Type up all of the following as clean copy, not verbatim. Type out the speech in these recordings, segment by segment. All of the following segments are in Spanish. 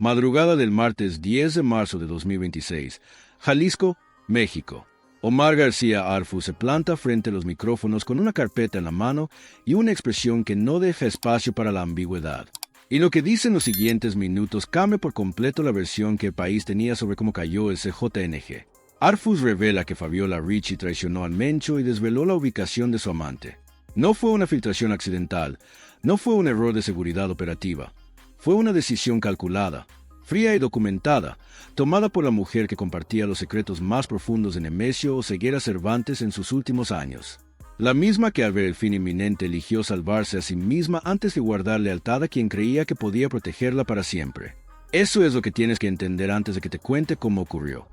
Madrugada del martes 10 de marzo de 2026, Jalisco, México. Omar García Arfus se planta frente a los micrófonos con una carpeta en la mano y una expresión que no deja espacio para la ambigüedad. Y lo que dice en los siguientes minutos cambia por completo la versión que el país tenía sobre cómo cayó el CJNG. Arfus revela que Fabiola Ricci traicionó al Mencho y desveló la ubicación de su amante. No fue una filtración accidental, no fue un error de seguridad operativa. Fue una decisión calculada, fría y documentada, tomada por la mujer que compartía los secretos más profundos de Nemesio Oseguera Cervantes en sus últimos años. La misma que al ver el fin inminente eligió salvarse a sí misma antes de guardar lealtad a quien creía que podía protegerla para siempre. Eso es lo que tienes que entender antes de que te cuente cómo ocurrió,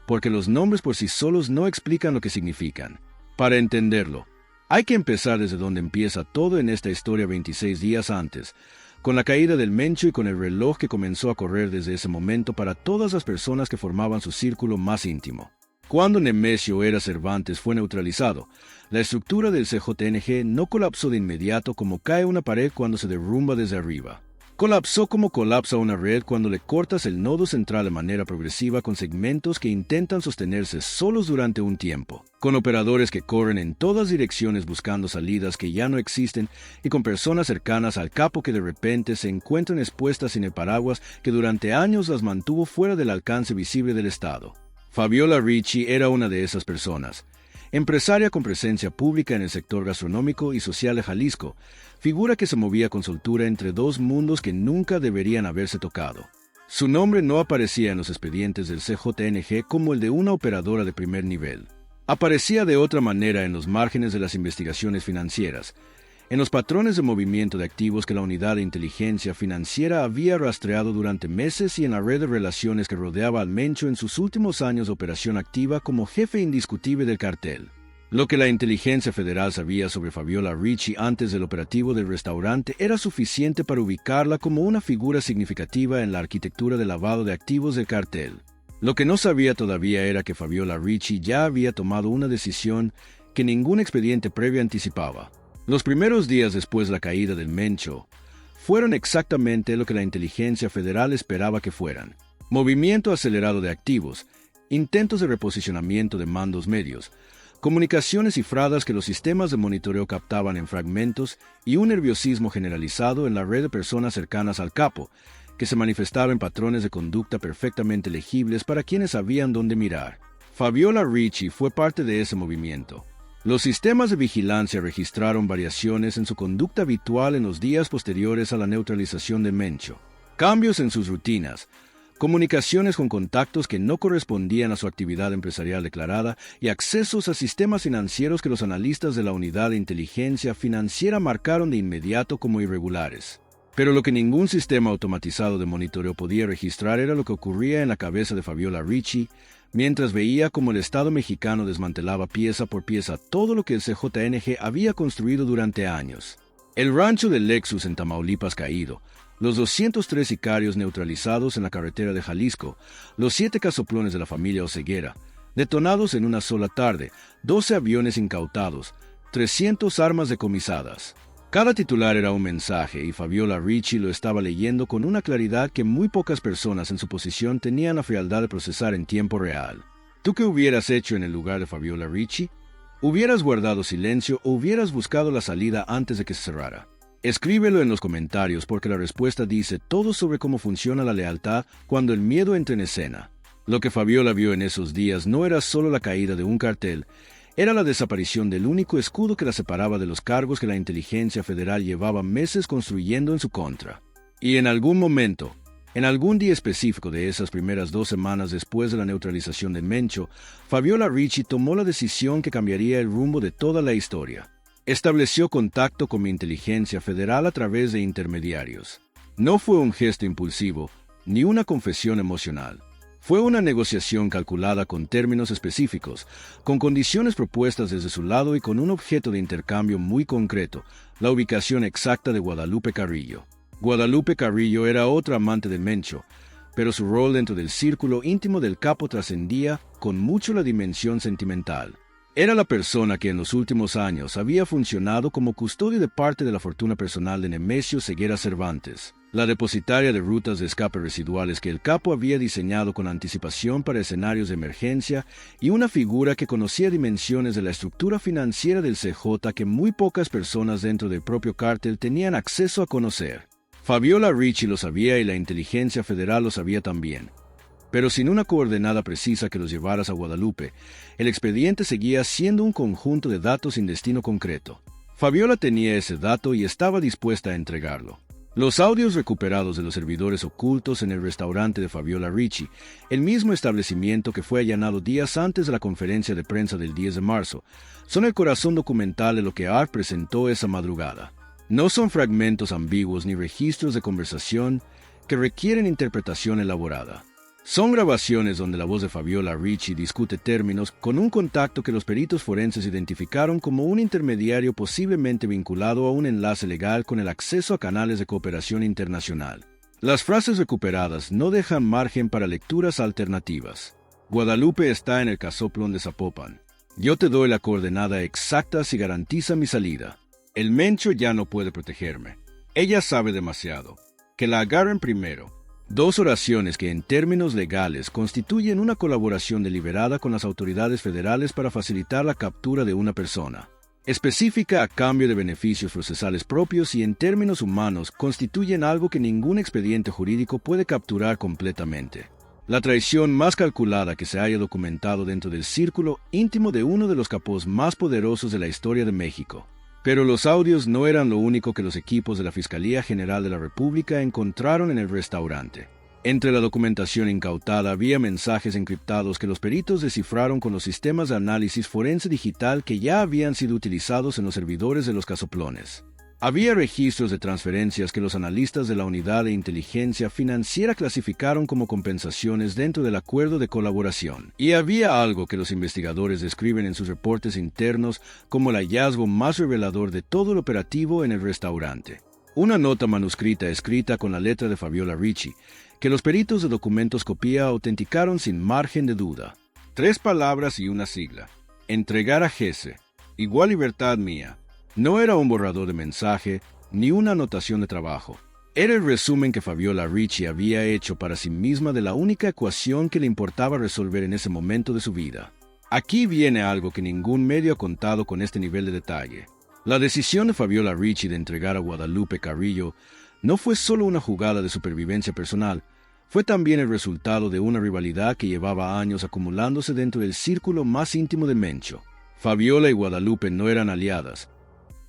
porque los nombres por sí solos no explican lo que significan. Para entenderlo, hay que empezar desde donde empieza todo en esta historia 26 días antes, con la caída del Mencho y con el reloj que comenzó a correr desde ese momento para todas las personas que formaban su círculo más íntimo. Cuando Nemesio Era Cervantes fue neutralizado, la estructura del CJNG no colapsó de inmediato como cae una pared cuando se derrumba desde arriba. Colapsó como colapsa una red cuando le cortas el nodo central de manera progresiva con segmentos que intentan sostenerse solos durante un tiempo, con operadores que corren en todas direcciones buscando salidas que ya no existen y con personas cercanas al capo que de repente se encuentran expuestas en el paraguas que durante años las mantuvo fuera del alcance visible del Estado. Fabiola Ricci era una de esas personas. Empresaria con presencia pública en el sector gastronómico y social de Jalisco, figura que se movía con soltura entre dos mundos que nunca deberían haberse tocado. Su nombre no aparecía en los expedientes del CJNG como el de una operadora de primer nivel. Aparecía de otra manera en los márgenes de las investigaciones financieras, en los patrones de movimiento de activos que la unidad de inteligencia financiera había rastreado durante meses y en la red de relaciones que rodeaba al Mencho en sus últimos años de operación activa como jefe indiscutible del cartel. Lo que la inteligencia federal sabía sobre Fabiola Ricci antes del operativo del restaurante era suficiente para ubicarla como una figura significativa en la arquitectura de lavado de activos del cartel. Lo que no sabía todavía era que Fabiola Ricci ya había tomado una decisión que ningún expediente previo anticipaba. Los primeros días después de la caída del Mencho fueron exactamente lo que la inteligencia federal esperaba que fueran. Movimiento acelerado de activos, intentos de reposicionamiento de mandos medios, comunicaciones cifradas que los sistemas de monitoreo captaban en fragmentos y un nerviosismo generalizado en la red de personas cercanas al capo, que se manifestaba en patrones de conducta perfectamente legibles para quienes sabían dónde mirar. Fabiola Ricci fue parte de ese movimiento. Los sistemas de vigilancia registraron variaciones en su conducta habitual en los días posteriores a la neutralización de Mencho. Cambios en sus rutinas, comunicaciones con contactos que no correspondían a su actividad empresarial declarada y accesos a sistemas financieros que los analistas de la unidad de inteligencia financiera marcaron de inmediato como irregulares. Pero lo que ningún sistema automatizado de monitoreo podía registrar era lo que ocurría en la cabeza de Fabiola Ricci, mientras veía cómo el Estado mexicano desmantelaba pieza por pieza todo lo que el CJNG había construido durante años. El rancho del Lexus en Tamaulipas caído, los 203 sicarios neutralizados en la carretera de Jalisco, los 7 casoplones de la familia Oseguera, detonados en una sola tarde, 12 aviones incautados, 300 armas decomisadas. Cada titular era un mensaje y Fabiola Ricci lo estaba leyendo con una claridad que muy pocas personas en su posición tenían la frialdad de procesar en tiempo real. ¿Tú qué hubieras hecho en el lugar de Fabiola Ricci? ¿Hubieras guardado silencio o hubieras buscado la salida antes de que se cerrara? Escríbelo en los comentarios porque la respuesta dice todo sobre cómo funciona la lealtad cuando el miedo entra en escena. Lo que Fabiola vio en esos días no era solo la caída de un cartel, era la desaparición del único escudo que la separaba de los cargos que la inteligencia federal llevaba meses construyendo en su contra. Y en algún momento, en algún día específico de esas primeras 2 semanas después de la neutralización de Mencho, Fabiola Ricci tomó la decisión que cambiaría el rumbo de toda la historia. Estableció contacto con mi inteligencia federal a través de intermediarios. No fue un gesto impulsivo, ni una confesión emocional. Fue una negociación calculada con términos específicos, con condiciones propuestas desde su lado y con un objeto de intercambio muy concreto, la ubicación exacta de Guadalupe Carrillo. Guadalupe Carrillo era otra amante del Mencho, pero su rol dentro del círculo íntimo del capo trascendía con mucho la dimensión sentimental. Era la persona que en los últimos años había funcionado como custodio de parte de la fortuna personal de Nemesio Oseguera Cervantes. la depositaria de rutas de escape residuales que el capo había diseñado con anticipación para escenarios de emergencia, y una figura que conocía dimensiones de la estructura financiera del CJ que muy pocas personas dentro del propio cártel tenían acceso a conocer. Fabiola Ricci lo sabía y la inteligencia federal lo sabía también. Pero sin una coordenada precisa que los llevara a Guadalupe, el expediente seguía siendo un conjunto de datos sin destino concreto. Fabiola tenía ese dato y estaba dispuesta a entregarlo. Los audios recuperados de los servidores ocultos en el restaurante de Fabiola Ricci, el mismo establecimiento que fue allanado días antes de la conferencia de prensa del 10 de marzo, son el corazón documental de lo que ARF presentó esa madrugada. No son fragmentos ambiguos ni registros de conversación que requieren interpretación elaborada. Son grabaciones donde la voz de Fabiola Ricci discute términos con un contacto que los peritos forenses identificaron como un intermediario posiblemente vinculado a un enlace legal con el acceso a canales de cooperación internacional. Las frases recuperadas no dejan margen para lecturas alternativas. Guadalupe está en el casoplón de Zapopan. Yo te doy la coordenada exacta si garantiza mi salida. El Mencho ya no puede protegerme. Ella sabe demasiado. Que la agarren primero. Dos oraciones que en términos legales constituyen una colaboración deliberada con las autoridades federales para facilitar la captura de una persona. Específica a cambio de beneficios procesales propios y en términos humanos constituyen algo que ningún expediente jurídico puede capturar completamente. La traición más calculada que se haya documentado dentro del círculo íntimo de uno de los capos más poderosos de la historia de México. Pero los audios no eran lo único que los equipos de la Fiscalía General de la República encontraron en el restaurante. Entre la documentación incautada había mensajes encriptados que los peritos descifraron con los sistemas de análisis forense digital que ya habían sido utilizados en los servidores de los casoplones. Había registros de transferencias que los analistas de la Unidad de Inteligencia Financiera clasificaron como compensaciones dentro del acuerdo de colaboración. Y había algo que los investigadores describen en sus reportes internos como el hallazgo más revelador de todo el operativo en el restaurante. Una nota manuscrita escrita con la letra de Fabiola Ricci, que los peritos de documentos copia autenticaron sin margen de duda. 3 palabras y una sigla. Entregar a Gese. Igual libertad mía. No era un borrador de mensaje, ni una anotación de trabajo. Era el resumen que Fabiola Ricci había hecho para sí misma de la única ecuación que le importaba resolver en ese momento de su vida. Aquí viene algo que ningún medio ha contado con este nivel de detalle. La decisión de Fabiola Ricci de entregar a Guadalupe Carrillo no fue solo una jugada de supervivencia personal, fue también el resultado de una rivalidad que llevaba años acumulándose dentro del círculo más íntimo del Mencho. Fabiola y Guadalupe no eran aliadas.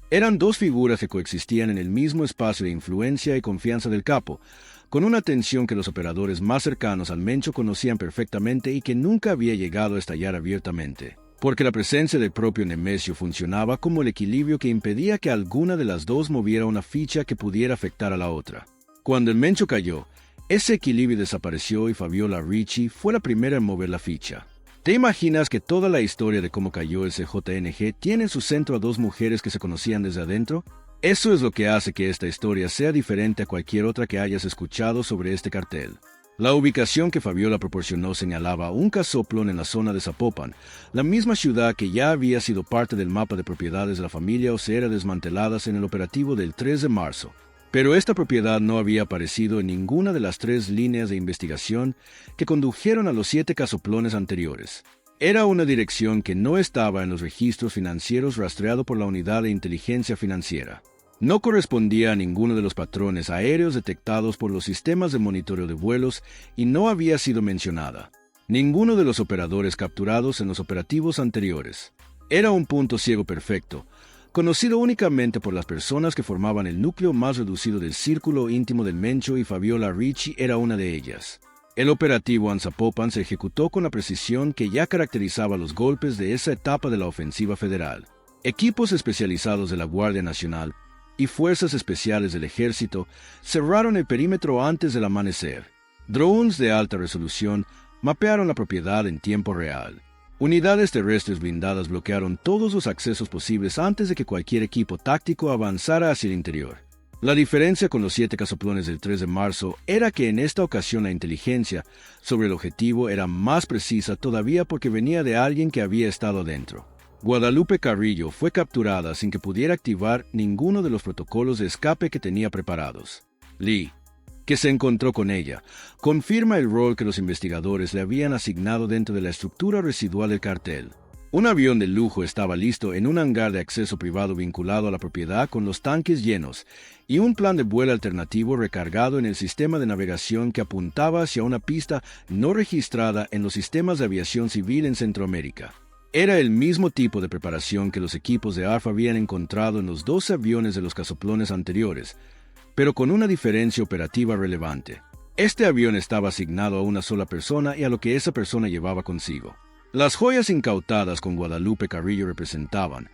Eran dos figuras que coexistían en el mismo espacio de influencia y confianza del capo, con una tensión que los operadores más cercanos al Mencho conocían perfectamente y que nunca había llegado a estallar abiertamente, porque la presencia del propio Nemesio funcionaba como el equilibrio que impedía que alguna de las dos moviera una ficha que pudiera afectar a la otra. Cuando el Mencho cayó, ese equilibrio desapareció y Fabiola Ricci fue la primera en mover la ficha. ¿Te imaginas que toda la historia de cómo cayó el CJNG tiene en su centro a dos mujeres que se conocían desde adentro? Eso es lo que hace que esta historia sea diferente a cualquier otra que hayas escuchado sobre este cartel. La ubicación que Fabiola proporcionó señalaba un casoplón en la zona de Zapopan, la misma ciudad que ya había sido parte del mapa de propiedades de la familia Oseguera desmanteladas en el operativo del 3 de marzo. Pero esta propiedad no había aparecido en ninguna de las 3 líneas de investigación que condujeron a los 7 casoplones anteriores. Era una dirección que no estaba en los registros financieros rastreado por la Unidad de Inteligencia Financiera. No correspondía a ninguno de los patrones aéreos detectados por los sistemas de monitoreo de vuelos y no había sido mencionada. Ninguno de los operadores capturados en los operativos anteriores. Era un punto ciego perfecto, conocido únicamente por las personas que formaban el núcleo más reducido del círculo íntimo del Mencho y Fabiola Ricci era una de ellas. El operativo en Zapopan se ejecutó con la precisión que ya caracterizaba los golpes de esa etapa de la ofensiva federal. Equipos especializados de la Guardia Nacional y Fuerzas Especiales del Ejército cerraron el perímetro antes del amanecer. Drones de alta resolución mapearon la propiedad en tiempo real. Unidades terrestres blindadas bloquearon todos los accesos posibles antes de que cualquier equipo táctico avanzara hacia el interior. La diferencia con los 7 casoplones del 3 de marzo era que en esta ocasión la inteligencia sobre el objetivo era más precisa todavía porque venía de alguien que había estado adentro. Guadalupe Carrillo fue capturada sin que pudiera activar ninguno de los protocolos de escape que tenía preparados. Lee, que se encontró con ella, confirma el rol que los investigadores le habían asignado dentro de la estructura residual del cartel. Un avión de lujo estaba listo en un hangar de acceso privado vinculado a la propiedad con los tanques llenos y un plan de vuelo alternativo recargado en el sistema de navegación que apuntaba hacia una pista no registrada en los sistemas de aviación civil en Centroamérica. Era el mismo tipo de preparación que los equipos de ARF habían encontrado en los 12 aviones de los casoplones anteriores, pero con una diferencia operativa relevante. Este avión estaba asignado a una sola persona y a lo que esa persona llevaba consigo. Las joyas incautadas con Guadalupe Carrillo representaban,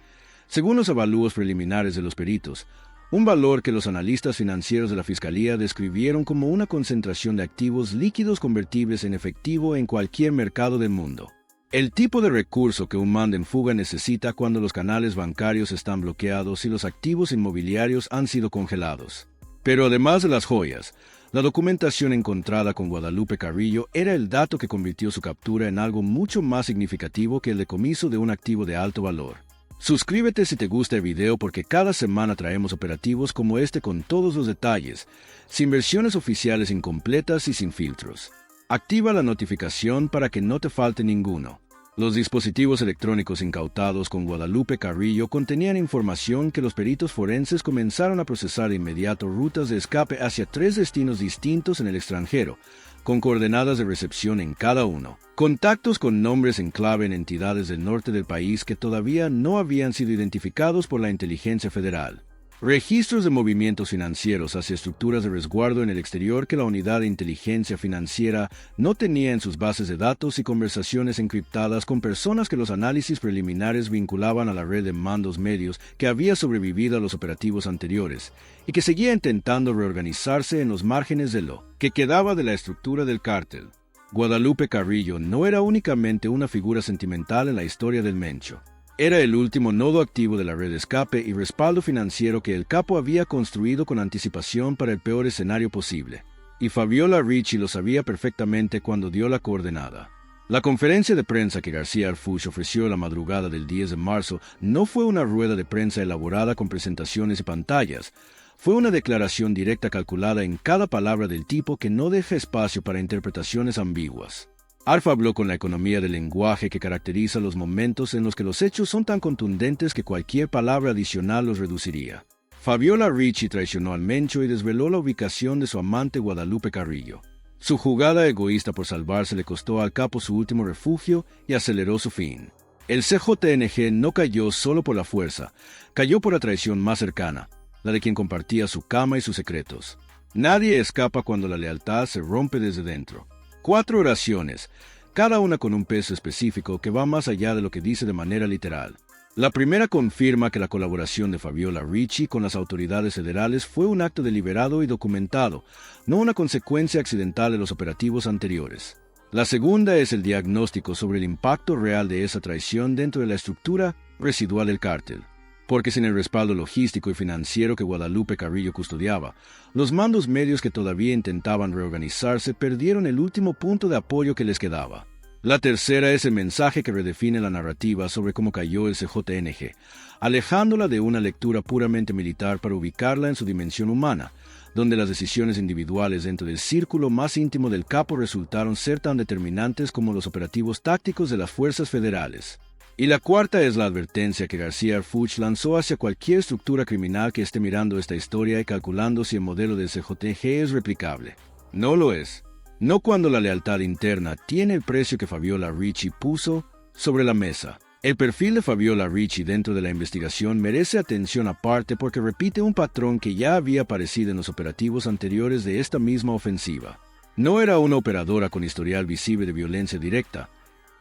según los avalúos preliminares de los peritos, un valor que los analistas financieros de la Fiscalía describieron como una concentración de activos líquidos convertibles en efectivo en cualquier mercado del mundo. El tipo de recurso que un mando en fuga necesita cuando los canales bancarios están bloqueados y los activos inmobiliarios han sido congelados. Pero además de las joyas, la documentación encontrada con Guadalupe Carrillo era el dato que convirtió su captura en algo mucho más significativo que el decomiso de un activo de alto valor. Suscríbete si te gusta el video porque cada semana traemos operativos como este con todos los detalles, sin versiones oficiales incompletas y sin filtros. Activa la notificación para que no te falte ninguno. Los dispositivos electrónicos incautados con Guadalupe Carrillo contenían información que los peritos forenses comenzaron a procesar de inmediato rutas de escape hacia 3 destinos distintos en el extranjero, con coordenadas de recepción en cada uno. Contactos con nombres en clave en entidades del norte del país que todavía no habían sido identificados por la inteligencia federal. Registros de movimientos financieros hacia estructuras de resguardo en el exterior que la Unidad de Inteligencia Financiera no tenía en sus bases de datos y conversaciones encriptadas con personas que los análisis preliminares vinculaban a la red de mandos medios que había sobrevivido a los operativos anteriores y que seguía intentando reorganizarse en los márgenes de lo que quedaba de la estructura del cártel. Guadalupe Carrillo no era únicamente una figura sentimental en la historia del Mencho. Era el último nodo activo de la red de escape y respaldo financiero que el capo había construido con anticipación para el peor escenario posible. Y Fabiola Ricci lo sabía perfectamente cuando dio la coordenada. La conferencia de prensa que García Harfuch ofreció la madrugada del 10 de marzo no fue una rueda de prensa elaborada con presentaciones y pantallas. Fue una declaración directa calculada en cada palabra del tipo que no deja espacio para interpretaciones ambiguas. ARF habló con la economía del lenguaje que caracteriza los momentos en los que los hechos son tan contundentes que cualquier palabra adicional los reduciría. Fabiola Ricci traicionó al Mencho y desveló la ubicación de su amante Guadalupe Carrillo. Su jugada egoísta por salvarse le costó al capo su último refugio y aceleró su fin. El CJNG no cayó solo por la fuerza, cayó por la traición más cercana, la de quien compartía su cama y sus secretos. Nadie escapa cuando la lealtad se rompe desde dentro. 4 oraciones, cada una con un peso específico que va más allá de lo que dice de manera literal. La primera confirma que la colaboración de Fabiola Ricci con las autoridades federales fue un acto deliberado y documentado, no una consecuencia accidental de los operativos anteriores. La segunda es el diagnóstico sobre el impacto real de esa traición dentro de la estructura residual del cártel. Porque sin el respaldo logístico y financiero que Guadalupe Carrillo custodiaba, los mandos medios que todavía intentaban reorganizarse perdieron el último punto de apoyo que les quedaba. La tercera es el mensaje que redefine la narrativa sobre cómo cayó el CJNG, alejándola de una lectura puramente militar para ubicarla en su dimensión humana, donde las decisiones individuales dentro del círculo más íntimo del capo resultaron ser tan determinantes como los operativos tácticos de las fuerzas federales. Y la cuarta es la advertencia que García Harfuch lanzó hacia cualquier estructura criminal que esté mirando esta historia y calculando si el modelo del CJNG es replicable. No lo es. No cuando la lealtad interna tiene el precio que Fabiola Ricci puso sobre la mesa. El perfil de Fabiola Ricci dentro de la investigación merece atención aparte porque repite un patrón que ya había aparecido en los operativos anteriores de esta misma ofensiva. No era una operadora con historial visible de violencia directa.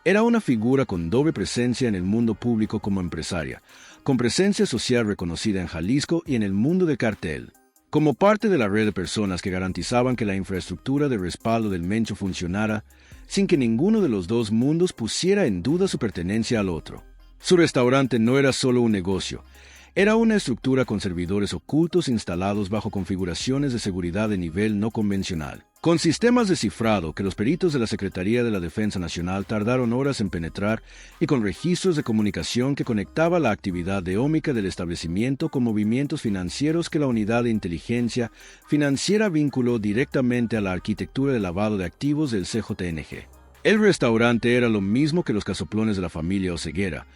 Era una figura con doble presencia en el mundo público como empresaria, con presencia social reconocida en Jalisco y en el mundo del cartel. Como parte de la red de personas que garantizaban que la infraestructura de respaldo del Mencho funcionara, sin que ninguno de los dos mundos pusiera en duda su pertenencia al otro. Su restaurante no era solo un negocio, era una estructura con servidores ocultos instalados bajo configuraciones de seguridad de nivel no convencional. con sistemas de cifrado que los peritos de la Secretaría de la Defensa Nacional tardaron horas en penetrar y con registros de comunicación que conectaba la actividad deómica del establecimiento con movimientos financieros que la unidad de inteligencia financiera vinculó directamente a la arquitectura de lavado de activos del CJNG. El restaurante era lo mismo que los casoplones de la familia Oseguera,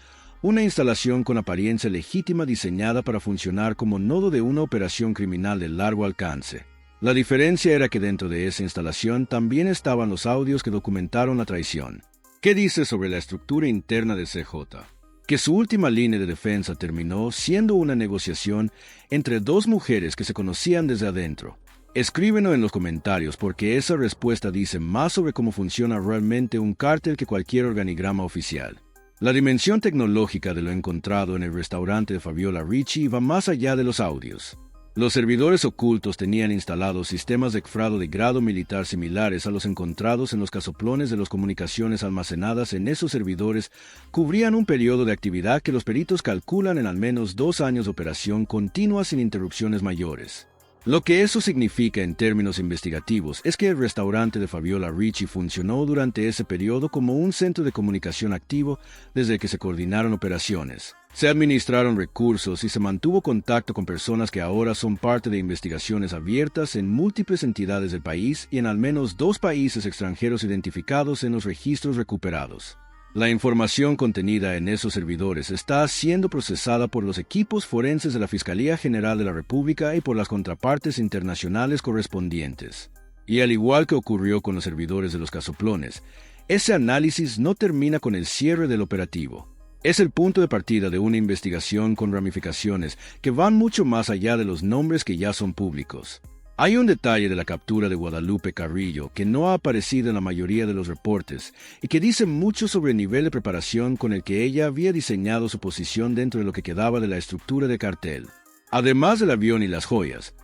una instalación con apariencia legítima diseñada para funcionar como nodo de una operación criminal de largo alcance. La diferencia era que dentro de esa instalación también estaban los audios que documentaron la traición. ¿Qué dice sobre la estructura interna de CJ? Que su última línea de defensa terminó siendo una negociación entre dos mujeres que se conocían desde adentro. Escríbenos en los comentarios porque esa respuesta dice más sobre cómo funciona realmente un cártel que cualquier organigrama oficial. La dimensión tecnológica de lo encontrado en el restaurante de Fabiola Ricci va más allá de los audios. Los servidores ocultos tenían instalados sistemas de cifrado de grado militar similares a los encontrados en los casoplones de las comunicaciones almacenadas en esos servidores, cubrían un periodo de actividad que los peritos calculan en al menos 2 años de operación continua sin interrupciones mayores. Lo que eso significa en términos investigativos es que el restaurante de Fabiola Ricci funcionó durante ese periodo como un centro de comunicación activo desde que se coordinaron operaciones. Se administraron recursos y se mantuvo contacto con personas que ahora son parte de investigaciones abiertas en múltiples entidades del país y en al menos 2 países extranjeros identificados en los registros recuperados. La información contenida en esos servidores está siendo procesada por los equipos forenses de la Fiscalía General de la República y por las contrapartes internacionales correspondientes. Y al igual que ocurrió con los servidores de los casoplones, ese análisis no termina con el cierre del operativo. Es el punto de partida de una investigación con ramificaciones que van mucho más allá de los nombres que ya son públicos. Hay un detalle de la captura de Guadalupe Carrillo que no ha aparecido en la mayoría de los reportes y que dice mucho sobre el nivel de preparación con el que ella había diseñado su posición dentro de lo que quedaba de la estructura de cartel. Además del avión y las joyas,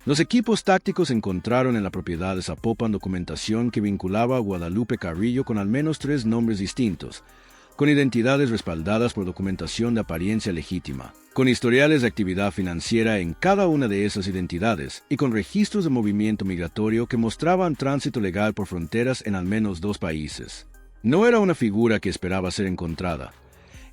los equipos tácticos encontraron en la propiedad de Zapopan documentación que vinculaba a Guadalupe Carrillo con al menos 3 nombres distintos, con identidades respaldadas por documentación de apariencia legítima, con historiales de actividad financiera en cada una de esas identidades y con registros de movimiento migratorio que mostraban tránsito legal por fronteras en al menos 2 países. No era una figura que esperaba ser encontrada.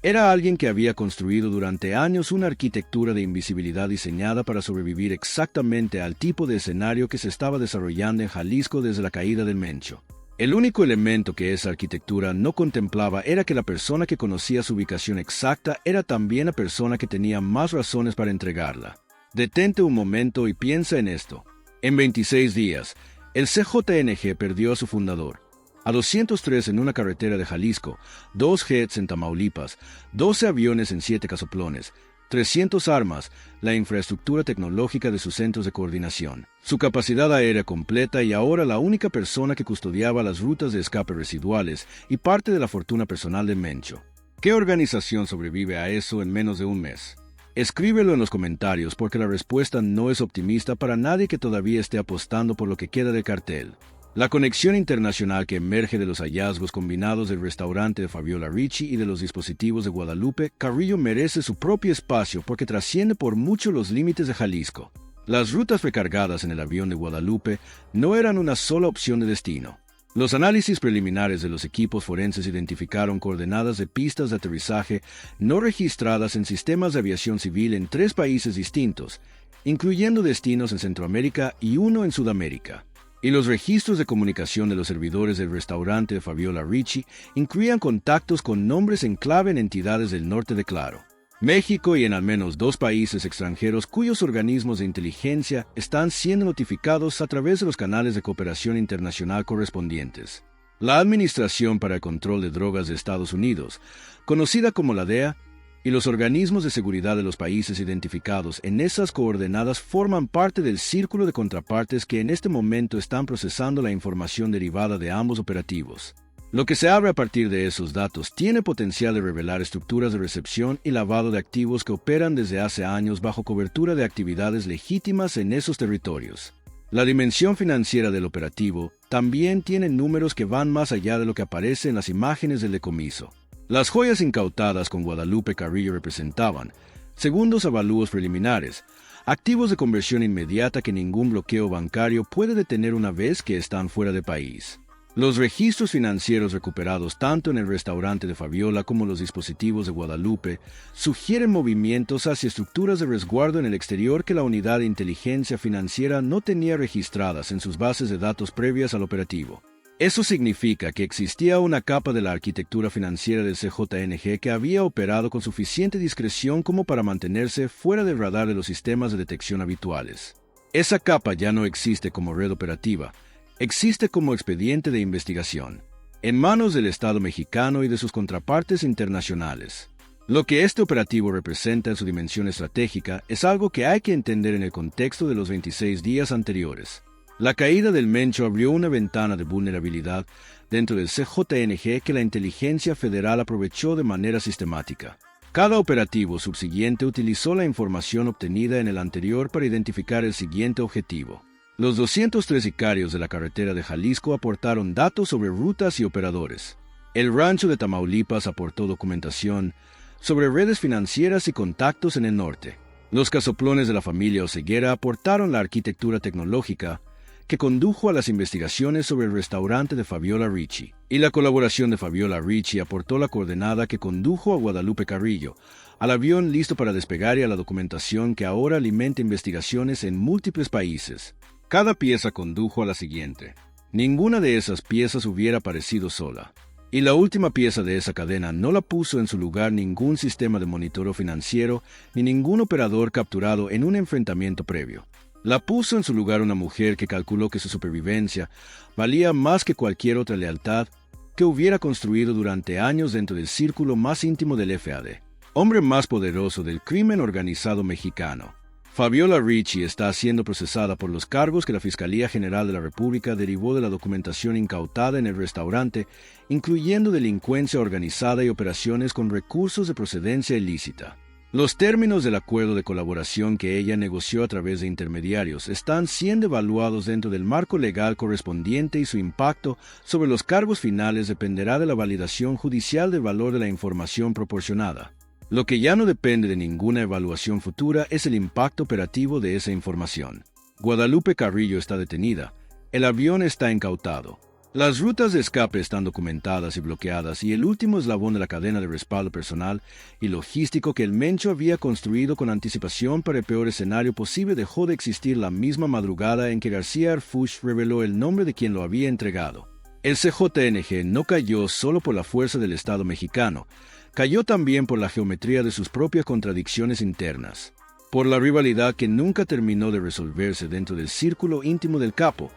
Era alguien que había construido durante años una arquitectura de invisibilidad diseñada para sobrevivir exactamente al tipo de escenario que se estaba desarrollando en Jalisco desde la caída del Mencho. El único elemento que esa arquitectura no contemplaba era que la persona que conocía su ubicación exacta era también la persona que tenía más razones para entregarla. Detente un momento y piensa en esto. En 26 días, el CJNG perdió a su fundador, a 203 en una carretera de Jalisco, 2 jets en Tamaulipas, 12 aviones en 7 casoplones, 300 armas, la infraestructura tecnológica de sus centros de coordinación, su capacidad aérea completa y ahora la única persona que custodiaba las rutas de escape residuales y parte de la fortuna personal de Mencho. ¿Qué organización sobrevive a eso en menos de un mes? Escríbelo en los comentarios porque la respuesta no es optimista para nadie que todavía esté apostando por lo que queda del cartel. La conexión internacional que emerge de los hallazgos combinados del restaurante de Fabiola Ricci y de los dispositivos de Guadalupe Carrillo merece su propio espacio porque trasciende por mucho los límites de Jalisco. Las rutas recargadas en el avión de Guadalupe no eran una sola opción de destino. Los análisis preliminares de los equipos forenses identificaron coordenadas de pistas de aterrizaje no registradas en sistemas de aviación civil en 3 países distintos, incluyendo destinos en Centroamérica y uno en Sudamérica. Y los registros de comunicación de los servidores del restaurante de Fabiola Ricci incluían contactos con nombres en clave en entidades del norte de Claro, México y en al menos 2 países extranjeros cuyos organismos de inteligencia están siendo notificados a través de los canales de cooperación internacional correspondientes. La Administración para el Control de Drogas de Estados Unidos, conocida como la DEA, y los organismos de seguridad de los países identificados en esas coordenadas forman parte del círculo de contrapartes que en este momento están procesando la información derivada de ambos operativos. Lo que se abre a partir de esos datos tiene potencial de revelar estructuras de recepción y lavado de activos que operan desde hace años bajo cobertura de actividades legítimas en esos territorios. La dimensión financiera del operativo también tiene números que van más allá de lo que aparece en las imágenes del decomiso. Las joyas incautadas con Guadalupe Carrillo representaban, según los avalúos preliminares, activos de conversión inmediata que ningún bloqueo bancario puede detener una vez que están fuera de país. Los registros financieros recuperados tanto en el restaurante de Fabiola como los dispositivos de Guadalupe sugieren movimientos hacia estructuras de resguardo en el exterior que la unidad de inteligencia financiera no tenía registradas en sus bases de datos previas al operativo. Eso significa que existía una capa de la arquitectura financiera del CJNG que había operado con suficiente discreción como para mantenerse fuera del radar de los sistemas de detección habituales. Esa capa ya no existe como red operativa, existe como expediente de investigación, en manos del Estado mexicano y de sus contrapartes internacionales. Lo que este operativo representa en su dimensión estratégica es algo que hay que entender en el contexto de los 26 días anteriores. La caída del Mencho abrió una ventana de vulnerabilidad dentro del CJNG que la inteligencia federal aprovechó de manera sistemática. Cada operativo subsiguiente utilizó la información obtenida en el anterior para identificar el siguiente objetivo. Los 203 sicarios de la carretera de Jalisco aportaron datos sobre rutas y operadores. El rancho de Tamaulipas aportó documentación sobre redes financieras y contactos en el norte. Los casoplones de la familia Oseguera aportaron la arquitectura tecnológica que condujo a las investigaciones sobre el restaurante de Fabiola Ricci, y la colaboración de Fabiola Ricci aportó la coordenada que condujo a Guadalupe Carrillo, al avión listo para despegar y a la documentación que ahora alimenta investigaciones en múltiples países. Cada pieza condujo a la siguiente. Ninguna de esas piezas hubiera aparecido sola. Y la última pieza de esa cadena no la puso en su lugar ningún sistema de monitoreo financiero ni ningún operador capturado en un enfrentamiento previo. La puso en su lugar una mujer que calculó que su supervivencia valía más que cualquier otra lealtad que hubiera construido durante años dentro del círculo más íntimo del FAD, hombre más poderoso del crimen organizado mexicano. Fabiola Ricci está siendo procesada por los cargos que la Fiscalía General de la República derivó de la documentación incautada en el restaurante, incluyendo delincuencia organizada y operaciones con recursos de procedencia ilícita. Los términos del acuerdo de colaboración que ella negoció a través de intermediarios están siendo evaluados dentro del marco legal correspondiente y su impacto sobre los cargos finales dependerá de la validación judicial del valor de la información proporcionada. Lo que ya no depende de ninguna evaluación futura es el impacto operativo de esa información. Guadalupe Carrillo está detenida. El avión está incautado. Las rutas de escape están documentadas y bloqueadas y el último eslabón de la cadena de respaldo personal y logístico que el Mencho había construido con anticipación para el peor escenario posible dejó de existir la misma madrugada en que García Harfuch reveló el nombre de quien lo había entregado. El CJNG no cayó solo por la fuerza del Estado mexicano, cayó también por la geometría de sus propias contradicciones internas, por la rivalidad que nunca terminó de resolverse dentro del círculo íntimo del capo,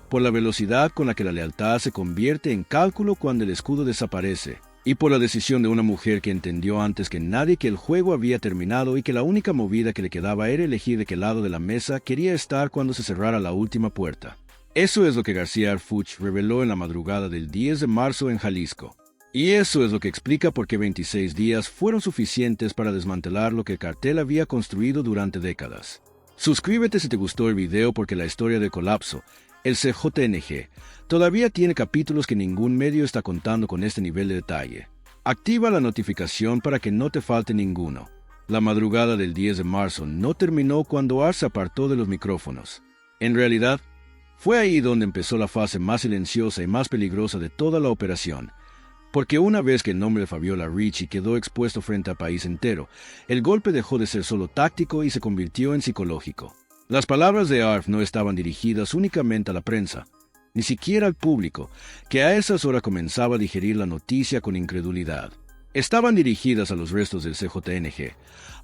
por la velocidad con la que la lealtad se convierte en cálculo cuando el escudo desaparece, y por la decisión de una mujer que entendió antes que nadie que el juego había terminado y que la única movida que le quedaba era elegir de qué lado de la mesa quería estar cuando se cerrara la última puerta. Eso es lo que García Harfuch reveló en la madrugada del 10 de marzo en Jalisco. Y eso es lo que explica por qué 26 días fueron suficientes para desmantelar lo que el cartel había construido durante décadas. Suscríbete si te gustó el video porque la historia del colapso, el CJNG, todavía tiene capítulos que ningún medio está contando con este nivel de detalle. Activa la notificación para que no te falte ninguno. La madrugada del 10 de marzo no terminó cuando Ars se apartó de los micrófonos. En realidad, fue ahí donde empezó la fase más silenciosa y más peligrosa de toda la operación. Porque una vez que el nombre de Fabiola Ricci quedó expuesto frente al país entero, el golpe dejó de ser solo táctico y se convirtió en psicológico. Las palabras de ARF no estaban dirigidas únicamente a la prensa, ni siquiera al público, que a esas horas comenzaba a digerir la noticia con incredulidad. Estaban dirigidas a los restos del CJNG,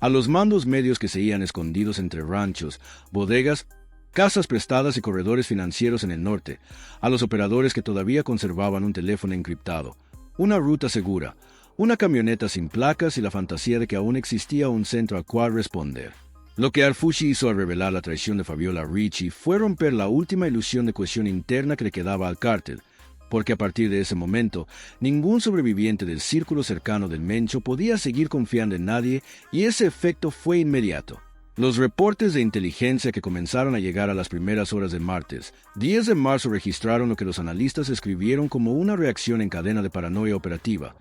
a los mandos medios que seguían escondidos entre ranchos, bodegas, casas prestadas y corredores financieros en el norte, a los operadores que todavía conservaban un teléfono encriptado, una ruta segura, una camioneta sin placas y la fantasía de que aún existía un centro al cual responder. Lo que Harfuch hizo al revelar la traición de Fabiola Ricci fue romper la última ilusión de cohesión interna que le quedaba al cártel, porque a partir de ese momento, ningún sobreviviente del círculo cercano del Mencho podía seguir confiando en nadie y ese efecto fue inmediato. Los reportes de inteligencia que comenzaron a llegar a las primeras horas del martes, 10 de marzo registraron lo que los analistas escribieron como una reacción en cadena de paranoia operativa,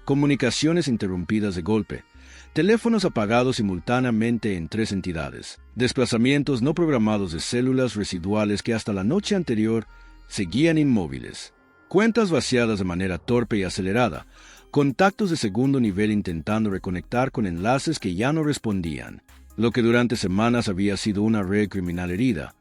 comunicaciones interrumpidas de golpe, teléfonos apagados simultáneamente en 3 entidades, desplazamientos no programados de células residuales que hasta la noche anterior seguían inmóviles, cuentas vaciadas de manera torpe y acelerada, contactos de segundo nivel intentando reconectar con enlaces que ya no respondían, lo que durante semanas había sido una red criminal herida,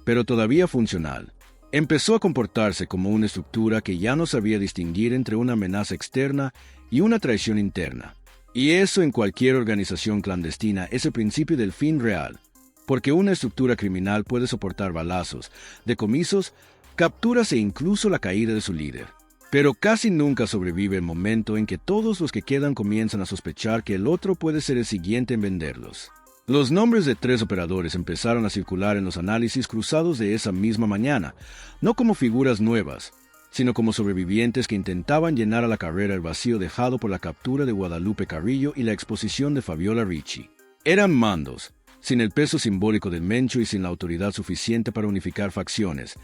pero todavía funcional. Empezó a comportarse como una estructura que ya no sabía distinguir entre una amenaza externa y una traición interna. Y eso en cualquier organización clandestina es el principio del fin real, porque una estructura criminal puede soportar balazos, decomisos, capturas e incluso la caída de su líder. Pero casi nunca sobrevive el momento en que todos los que quedan comienzan a sospechar que el otro puede ser el siguiente en venderlos. Los nombres de 3 operadores empezaron a circular en los análisis cruzados de esa misma mañana, no como figuras nuevas, sino como sobrevivientes que intentaban llenar a la carrera el vacío dejado por la captura de Guadalupe Carrillo y la exposición de Fabiola Ricci. Eran mandos, sin el peso simbólico del Mencho y sin la autoridad suficiente para unificar facciones,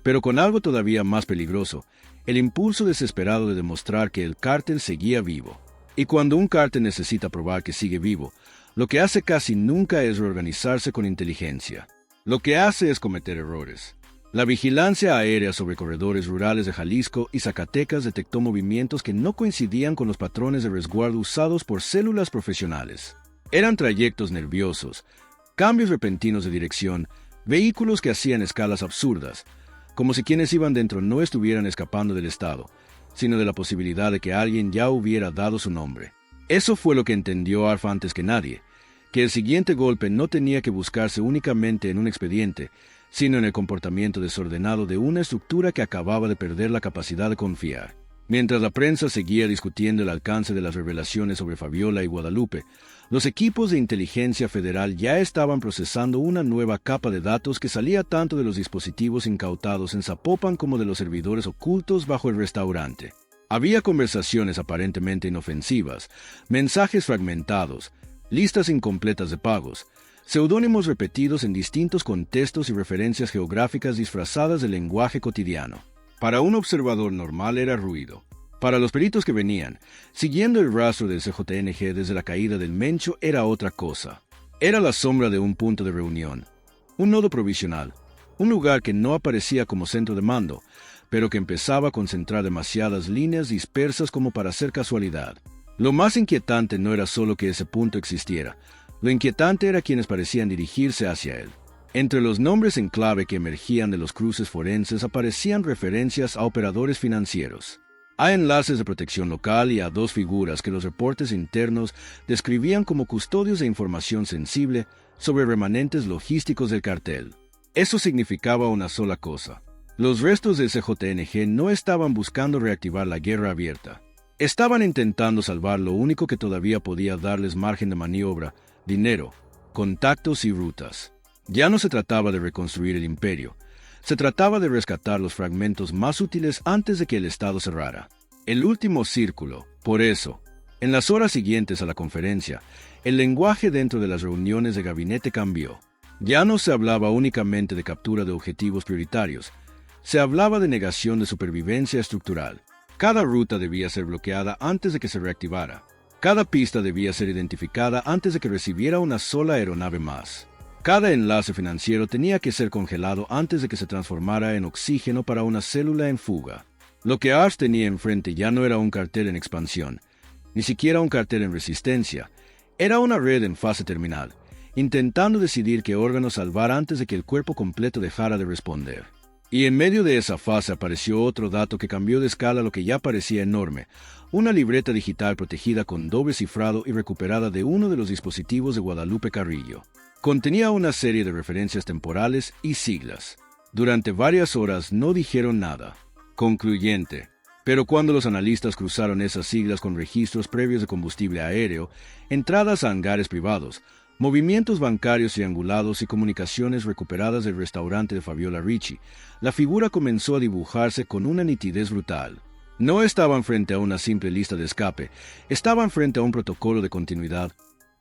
pero con algo todavía más peligroso, el impulso desesperado de demostrar que el cártel seguía vivo. Y cuando un cártel necesita probar que sigue vivo, lo que hace casi nunca es reorganizarse con inteligencia. Lo que hace es cometer errores. La vigilancia aérea sobre corredores rurales de Jalisco y Zacatecas detectó movimientos que no coincidían con los patrones de resguardo usados por células profesionales. Eran trayectos nerviosos, cambios repentinos de dirección, vehículos que hacían escalas absurdas, como si quienes iban dentro no estuvieran escapando del Estado, sino de la posibilidad de que alguien ya hubiera dado su nombre. Eso fue lo que entendió Arf antes que nadie, que el siguiente golpe no tenía que buscarse únicamente en un expediente, sino en el comportamiento desordenado de una estructura que acababa de perder la capacidad de confiar. Mientras la prensa seguía discutiendo el alcance de las revelaciones sobre Fabiola y Guadalupe, los equipos de inteligencia federal ya estaban procesando una nueva capa de datos que salía tanto de los dispositivos incautados en Zapopan como de los servidores ocultos bajo el restaurante. Había conversaciones aparentemente inofensivas, mensajes fragmentados, listas incompletas de pagos, seudónimos repetidos en distintos contextos y referencias geográficas disfrazadas de lenguaje cotidiano. Para un observador normal era ruido. Para los peritos que venían, siguiendo el rastro del CJNG desde la caída del Mencho, era otra cosa. Era la sombra de un punto de reunión, un nodo provisional, un lugar que no aparecía como centro de mando, pero que empezaba a concentrar demasiadas líneas dispersas como para ser casualidad. Lo más inquietante no era solo que ese punto existiera, lo inquietante era quienes parecían dirigirse hacia él. Entre los nombres en clave que emergían de los cruces forenses aparecían referencias a operadores financieros, a enlaces de protección local y a 2 figuras que los reportes internos describían como custodios de información sensible sobre remanentes logísticos del cartel. Eso significaba una sola cosa. Los restos del CJNG no estaban buscando reactivar la guerra abierta. Estaban intentando salvar lo único que todavía podía darles margen de maniobra: dinero, contactos y rutas. Ya no se trataba de reconstruir el imperio. Se trataba de rescatar los fragmentos más útiles antes de que el Estado cerrara. El último círculo. Por eso, en las horas siguientes a la conferencia, el lenguaje dentro de las reuniones de gabinete cambió. Ya no se hablaba únicamente de captura de objetivos prioritarios. Se hablaba de negación de supervivencia estructural. Cada ruta debía ser bloqueada antes de que se reactivara. Cada pista debía ser identificada antes de que recibiera una sola aeronave más. Cada enlace financiero tenía que ser congelado antes de que se transformara en oxígeno para una célula en fuga. Lo que Ars tenía enfrente ya no era un cartel en expansión, ni siquiera un cartel en resistencia. Era una red en fase terminal, intentando decidir qué órgano salvar antes de que el cuerpo completo dejara de responder. Y en medio de esa fase apareció otro dato que cambió de escala lo que ya parecía enorme: una libreta digital protegida con doble cifrado y recuperada de uno de los dispositivos de Guadalupe Carrillo. Contenía una serie de referencias temporales y siglas. Durante varias horas no dijeron nada concluyente, pero cuando los analistas cruzaron esas siglas con registros previos de combustible aéreo, entradas a hangares privados, movimientos bancarios triangulados y comunicaciones recuperadas del restaurante de Fabiola Ricci, la figura comenzó a dibujarse con una nitidez brutal. No estaban frente a una simple lista de escape, estaban frente a un protocolo de continuidad,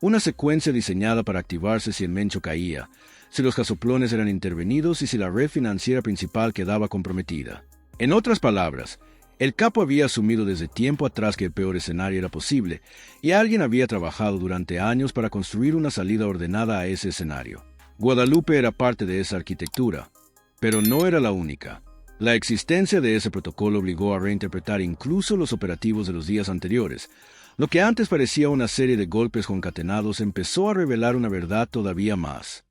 una secuencia diseñada para activarse si el Mencho caía, si los casoplones eran intervenidos y si la red financiera principal quedaba comprometida. En otras palabras, El capo había asumido desde tiempo atrás que el peor escenario era posible, y alguien había trabajado durante años para construir una salida ordenada a ese escenario. Guadalupe era parte de esa arquitectura, pero no era la única. La existencia de ese protocolo obligó a reinterpretar incluso los operativos de los días anteriores. Lo que antes parecía una serie de golpes concatenados empezó a revelar una verdad todavía más